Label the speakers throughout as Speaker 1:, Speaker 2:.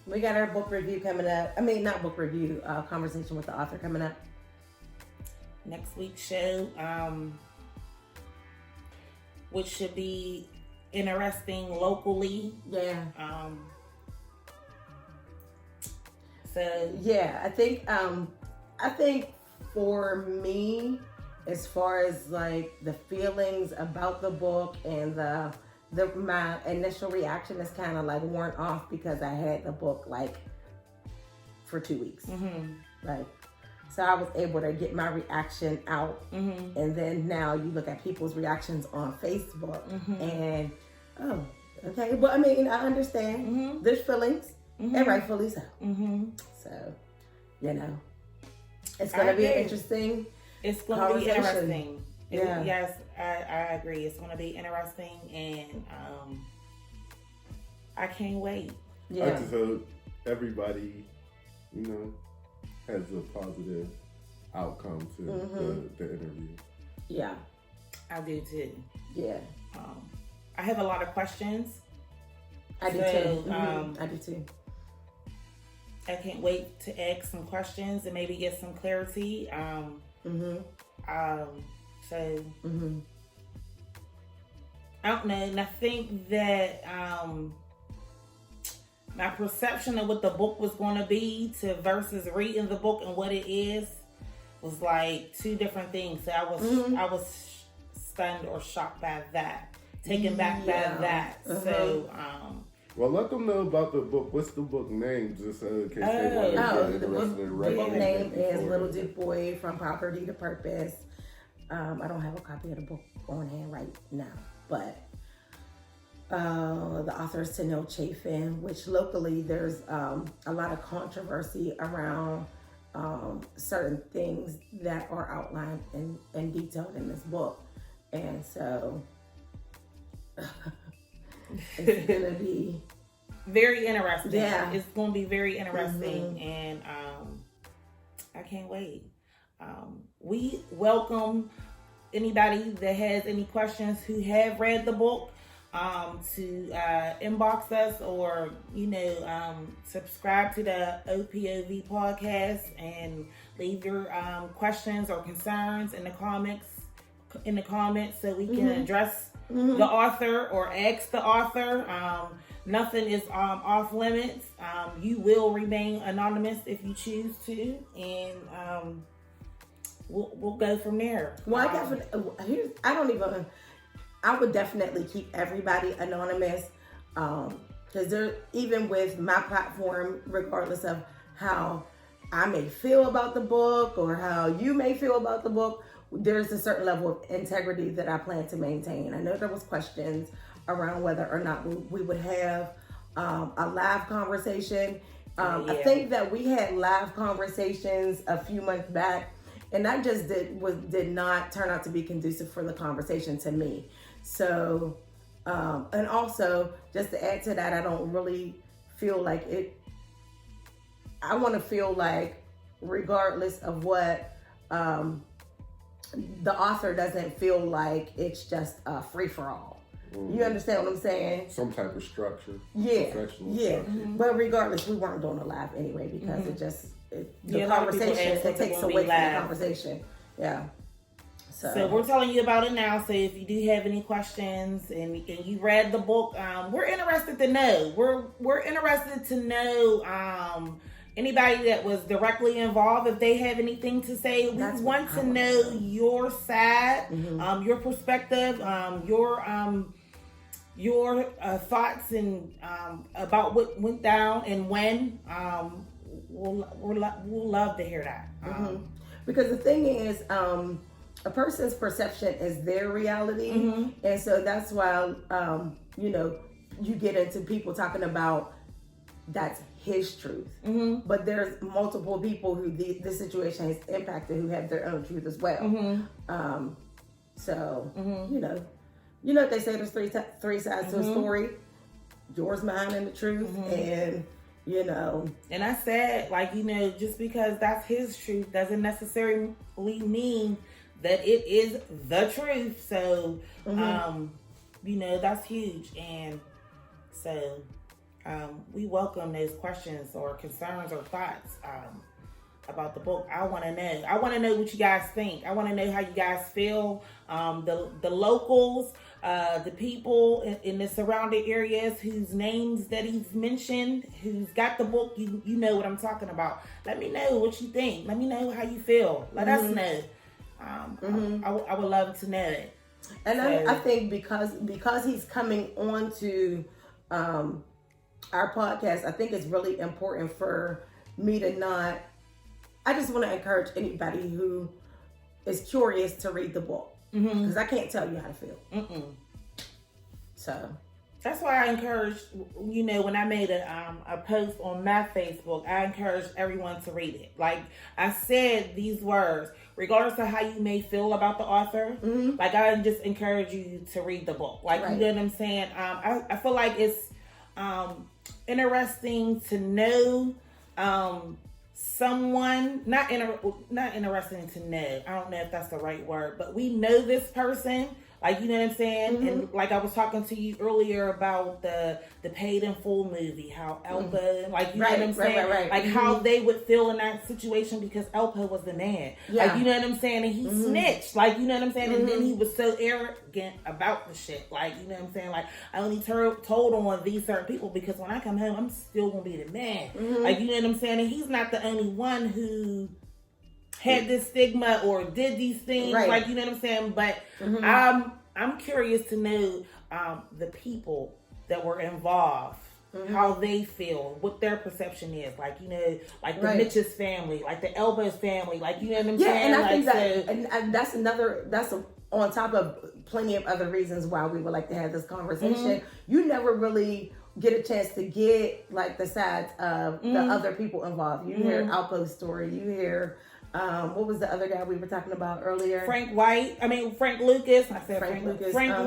Speaker 1: We got our book review coming up. I mean, not book review, conversation with the author coming up.
Speaker 2: Next week's show, which should be interesting locally.
Speaker 1: Yeah.
Speaker 2: So
Speaker 1: yeah, I think for me, as far as like the feelings about the book and my initial reaction is kind of like worn off because I had the book like for 2 weeks. Like, so I was able to get my reaction out, and then now you look at people's reactions on Facebook, and oh, okay. Well, I mean, I understand there's feelings, and rightfully so. So, you know, it's going to be interesting.
Speaker 2: It's going to be interesting. Yeah. Yes, I agree. It's going to be interesting, and I can't wait.
Speaker 3: Yeah. I just hope everybody, you know, has a positive outcome to the interview.
Speaker 2: Yeah, I do too.
Speaker 1: Yeah.
Speaker 2: I have a lot of questions.
Speaker 1: I do too. I do too.
Speaker 2: I can't wait to ask some questions and maybe get some clarity. So I don't know, and I think that my perception of what the book was going to be to versus reading the book and what it is was like two different things. So I was stunned or shocked by that, taken back by that. So
Speaker 3: well, let them know about the book. What's the book name, just in case they want to get interested in reading.
Speaker 1: The book name is Little Duke Boy from Property to Purpose. I don't have a copy of the book on hand right now, but the author is Tennille Chaffin, which locally there's a lot of controversy around certain things that are outlined and detailed in this book. And so it's going to be
Speaker 2: very interesting.
Speaker 1: Yeah.
Speaker 2: It's going to be very interesting, and I can't wait. We welcome anybody that has any questions who have read the book to inbox us, or subscribe to the O.P.O.V podcast and leave your questions or concerns in the comments so we can address the author or ask the author. Nothing is off limits. You will remain anonymous if you choose to, and we'll go from there.
Speaker 1: Well, I would definitely keep everybody anonymous, because even with my platform, regardless of how I may feel about the book or how you may feel about the book, there's a certain level of integrity that I plan to maintain. I know there was questions around whether or not we would have a live conversation. I think that we had live conversations a few months back, and that just did not turn out to be conducive for the conversation to me. So, and also just to add to that, I don't really feel like it. I want to feel like, regardless of what, the author doesn't feel like it's just a free for all. You understand what I'm saying?
Speaker 3: Some type of structure.
Speaker 1: Yeah.
Speaker 3: Professional
Speaker 1: Yeah.
Speaker 3: structure.
Speaker 1: But regardless, we weren't doing a live anyway because the conversation, it takes away from the conversation. Yeah.
Speaker 2: So we're telling you about it now. So if you do have any questions and you read the book, we're interested to know. We're interested to know anybody that was directly involved, if they have anything to say. We want to know your side, your perspective, your thoughts and about what went down and when. We'll love to hear that.
Speaker 1: Because the thing is, a person's perception is their reality, and so that's why you get into people talking about that's his truth, but there's multiple people who this situation has impacted who have their own truth as well. So you know what they say, there's three sides to a story: yours, mine, and the truth. And
Speaker 2: and I said, just because that's his truth doesn't necessarily mean that it is the truth. So that's huge. And so we welcome those questions or concerns or thoughts about the book. I want to know. I want to know what you guys think. I want to know how you guys feel. The locals, the people in the surrounding areas whose names that he's mentioned, who's got the book, you know what I'm talking about. Let me know what you think. Let me know how you feel. Let us know. I would love to know it.
Speaker 1: And I think because he's coming on to our podcast, I think it's really important for me to not. I just want to encourage anybody who is curious to read the book, because I can't tell you how to feel. So
Speaker 2: that's why I encouraged, when I made a post on my Facebook, I encouraged everyone to read it. Like I said these words, regardless of how you may feel about the author, like I just encourage you to read the book. Like, you know what I'm saying? I feel like it's interesting to know someone, not interesting to know. I don't know if that's the right word, but we know this person. Like, you know what I'm saying? And like I was talking to you earlier about the Paid in Full movie, how O.P.O.V, like, you know what I'm saying?
Speaker 1: Right.
Speaker 2: Like how they would feel in that situation because O.P.O.V was the man.
Speaker 1: Yeah.
Speaker 2: Like, you know what I'm saying? And he snitched. Like, you know what I'm saying? And then he was so arrogant about the shit. Like, you know what I'm saying? Like, I only told on these certain people because when I come home, I'm still going to be the man. Like, you know what I'm saying? And he's not the only one who had this stigma or did these things, like, you know what I'm saying? But I'm curious to know the people that were involved, how they feel, what their perception is. Like, like the Mitch's family, like the Elba's family, like, you know what I'm saying?
Speaker 1: And I think
Speaker 2: like,
Speaker 1: and that's on top of plenty of other reasons why we would like to have this conversation. You never really get a chance to get like the sides of the other people involved. You hear O.P.O.V's story, you hear what was the other guy we were talking about earlier?
Speaker 2: Frank Lucas. I said Frank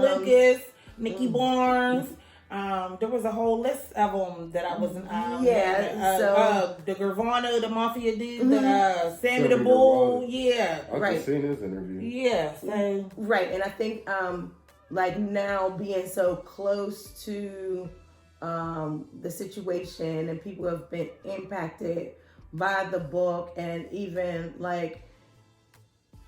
Speaker 2: Lucas, Nikki Barnes. There was a whole list of them that I wasn't. The Gravano, the mafia dude, the Sammy the Bull. Yeah,
Speaker 3: I just seen his interview.
Speaker 2: Yeah, so
Speaker 1: and I think like now being so close to the situation and people have been impacted by the book, and even like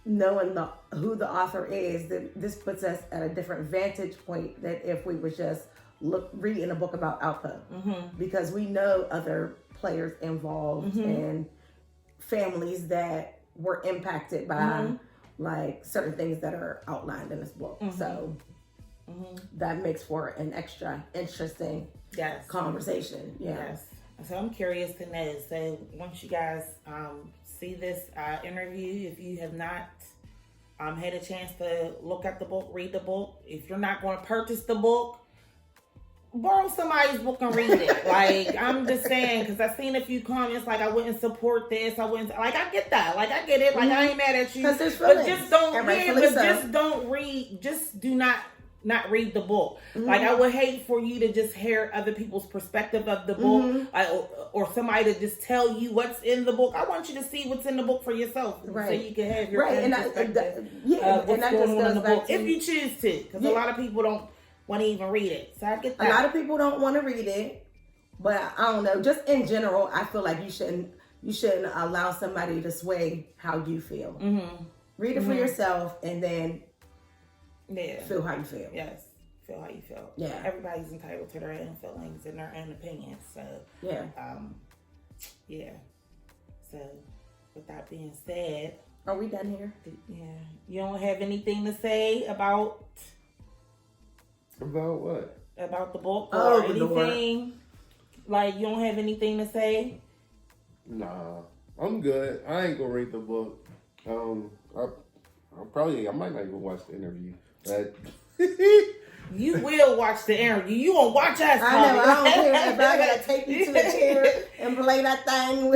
Speaker 1: knowing who the author is, that this puts us at a different vantage point than if we were just reading a book about O.P.O.V, because we know other players involved and families that were impacted by like certain things that are outlined in this book. So that makes for an extra interesting conversation. Yes.
Speaker 2: So I'm curious to know. So once you guys see this interview, if you have not had a chance to look at the book, read the book, if you're not going to purchase the book, borrow somebody's book and read it. Like, I'm just saying, because I've seen a few comments like, I wouldn't support this, I wouldn't, like, I get that, like, I get it, like, I ain't mad at you, but just don't read, just do not read the book. Like, I would hate for you to just hear other people's perspective of the book, or somebody to just tell you what's in the book. I want you to see what's in the book for yourself, so you can have your own perspective of what's going on in the book, if you choose to, because a lot of people don't want to even read it. So I get that.
Speaker 1: A lot of people don't want to read it, but I don't know. Just in general, I feel like you shouldn't allow somebody to sway how you feel. Read it for yourself, and then feel how you feel.
Speaker 2: Yes, feel how you feel.
Speaker 1: Yeah,
Speaker 2: everybody's entitled to their own feelings and their own opinions. So So with that being said,
Speaker 1: are we done here?
Speaker 2: Yeah, you don't have anything to say about
Speaker 3: what?
Speaker 2: About the book or anything? Like, you don't have anything to say?
Speaker 3: Nah, I'm good. I ain't gonna read the book. I might not even watch the interview. But
Speaker 2: you will watch the interview. You won't watch us.
Speaker 1: I know. I don't care if I gotta take you to a chair and play that thing.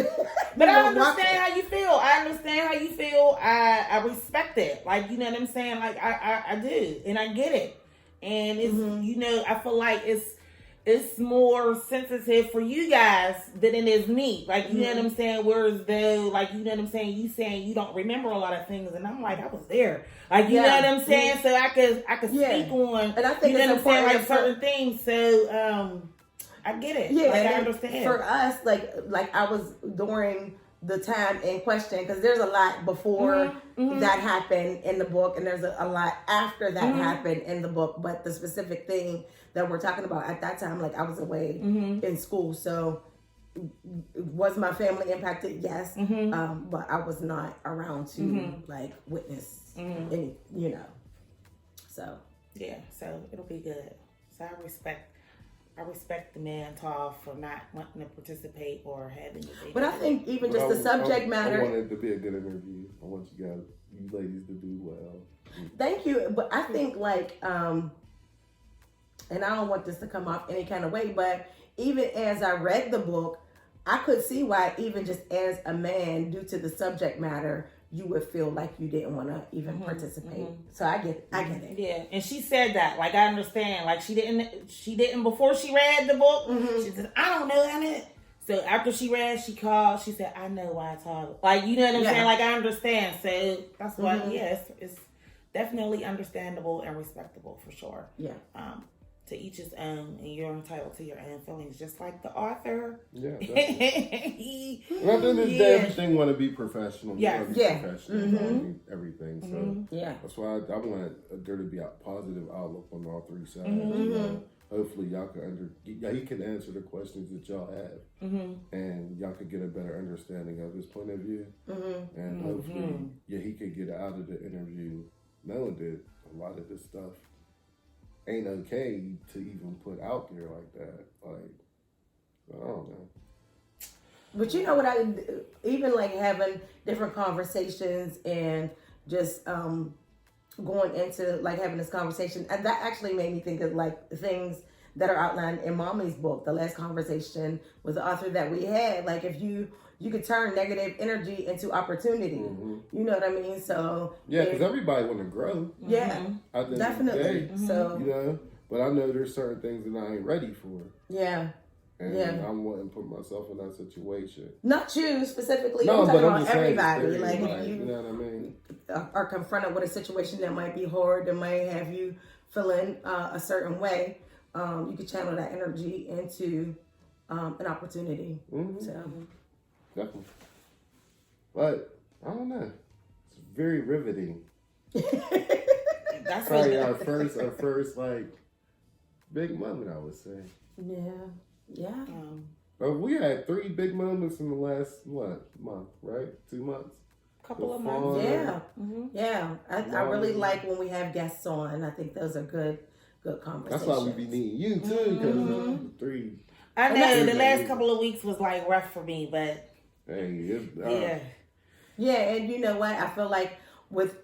Speaker 2: But I understand how you feel. I respect it. Like, you know what I'm saying? Like, I do, and I get it. And it's I feel like it's more sensitive for you guys than it is me. Like, you know what I'm saying? Whereas though, like, you know what I'm saying? You saying you don't remember a lot of things, and I'm like, I was there. Like, you know what I'm saying? So I could speak on,
Speaker 1: and I think
Speaker 2: you know what I'm saying? Like certain things. So I get it.
Speaker 1: Yeah,
Speaker 2: like, I
Speaker 1: and
Speaker 2: understand.
Speaker 1: for us, like I was during the time in question, because there's a lot before that happened in the book, and there's a lot after that happened in the book. But the specific thing that we're talking about at that time, like I was away in school, so was my family impacted? Yes, but I was not around to like witness any, So
Speaker 2: yeah, so it'll be good. So I respect the man Tall for not wanting to participate or having a baby.
Speaker 1: But I think even just the subject matter.
Speaker 3: I want it to be a good interview. I want you ladies to do well.
Speaker 1: Thank you. But I think like, and I don't want this to come off any kind of way, but even as I read the book, I could see why even just as a man, due to the subject matter, you would feel like you didn't want to even participate. So I get it.
Speaker 2: Yeah, and she said that. Like, I understand. Like, she didn't before she read the book. She said, I don't know that. So after she read, she called. She said, I know why I told. Like, you know what I'm saying? Like, I understand. So that's why, it's definitely understandable and respectable for sure.
Speaker 1: Yeah.
Speaker 2: To each his own, and you're entitled to your own feelings, just like the author.
Speaker 3: Yeah. Well, at the end of the day, everything want to be professional.
Speaker 2: Yeah.
Speaker 3: Professional. Everything. So that's why I want there to be a positive outlook on all three sides. Hopefully, y'all can he can answer the questions that y'all have, and y'all could get a better understanding of his point of view, and hopefully, he could get out of the interview knowing that a lot of this stuff ain't okay to even put out there like that. Like, I don't know.
Speaker 1: But you know what even like having different conversations and just going into like having this conversation, and that actually made me think of like things that are outlined in Mommy's book, the last conversation with the author that we had. Like if you could turn negative energy into opportunity. You know what I mean? So
Speaker 3: because everybody want to grow.
Speaker 1: Yeah, definitely. So but I know there's certain things that I ain't ready for. Yeah. And I wouldn't put myself in that situation. Not you specifically. I'm talking about everybody. Like if you know what I mean, are confronted with a situation that might be hard, that might have you feeling a certain way, you could channel that energy into an opportunity. So
Speaker 3: definitely. But I don't know. It's very riveting.
Speaker 2: That's
Speaker 3: probably our first like big moment, I would say.
Speaker 1: Yeah.
Speaker 3: But we had 3 big moments in the last month, right? 2 months.
Speaker 2: Couple of months.
Speaker 1: Yeah. I really like when we have guests on. I think those are good conversations.
Speaker 3: That's why we be needing you too, because 3.
Speaker 2: I know the last couple of weeks was like rough for me, but
Speaker 1: yeah, and you know what? I feel like with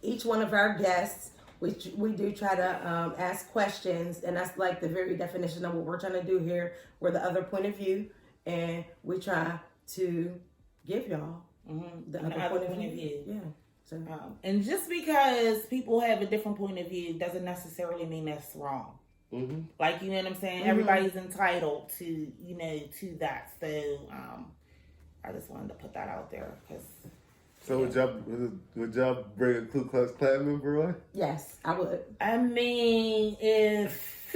Speaker 1: each one of our guests, we do try to ask questions, and that's like the very definition of what we're trying to do here. We're the other point of view, and we try to give y'all the other point of view. Yeah. So.
Speaker 2: And just because people have a different point of view doesn't necessarily mean that's wrong. Like, you know what I'm saying? Everybody's entitled to, to that. So I just wanted to put that out there because.
Speaker 3: So would y'all bring a Ku Klux Klan member on?
Speaker 1: Yes, I would.
Speaker 2: I mean, if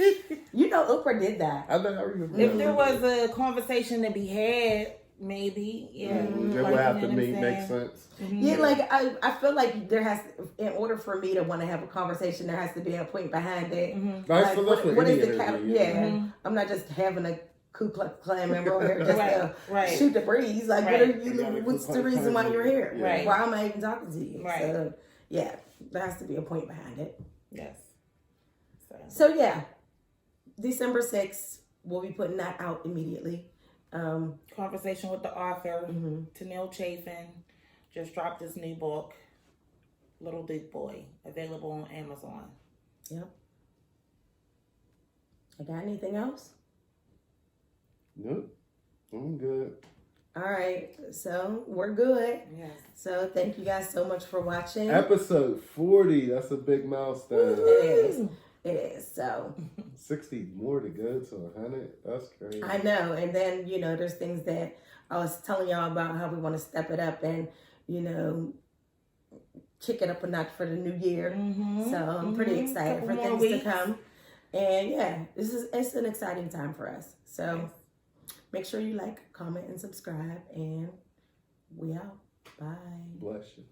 Speaker 1: Oprah did that.
Speaker 3: I remember.
Speaker 2: If there was a conversation to be had, maybe,
Speaker 3: It would have to make sense.
Speaker 1: Yeah, like I feel like there has, in order for me to want to have a conversation, there has to be a point behind it. Like, what is the category? I'm not just having a Ku Klux Klan member over here just to shoot the breeze. Like, what's the reason why you're here?
Speaker 2: Right.
Speaker 1: Why am I even talking to you?
Speaker 2: Right.
Speaker 1: So, yeah, there has to be a point behind it.
Speaker 2: Yes.
Speaker 1: So yeah, December 6th, we'll be putting that out immediately.
Speaker 2: Conversation with the author, Tennille Chaffin, just dropped his new book, Little Duke Boy, available on Amazon.
Speaker 1: Yep. I got anything else?
Speaker 3: Nope. I'm good.
Speaker 1: All right. So we're good.
Speaker 2: Yes.
Speaker 1: So thank you guys so much for watching.
Speaker 3: Episode 40. That's a big milestone.
Speaker 1: It is. So
Speaker 3: 60 more to go to 100. That's crazy.
Speaker 1: I know. And then, there's things that I was telling y'all about how we want to step it up and, kick it up a notch for the new year. So I'm pretty excited for things to come. And yeah, it's an exciting time for us. So make sure you like, comment, and subscribe. And we out. Bye.
Speaker 3: Bless you.